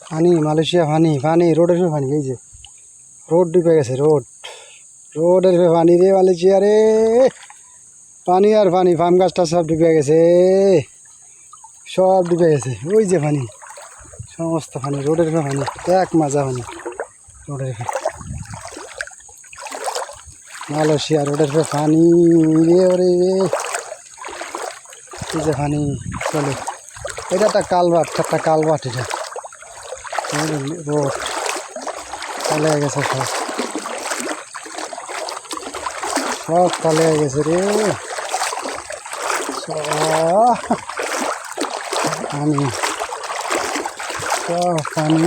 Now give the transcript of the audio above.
পানি মালয়েশিয়া পানি পানি রোডের পানি এই যে রোড ডুবে গেছে রোডের পানি রে মালয়েশিয়া রে পানি আর পানি ফার্ম গাছটা সব ডুবে গেছে সব ডুবে গেছে ওই যে পানি সমস্ত পানি রোডের পানি এক মাজা পানি রোডের মালয়েশিয়া রোডের পানি রে ওরে এই যে পানি চলে এটা একটা কালভার্ট এটা রোড কালে গেছে সব কালে গেছে রে পানি সব পানি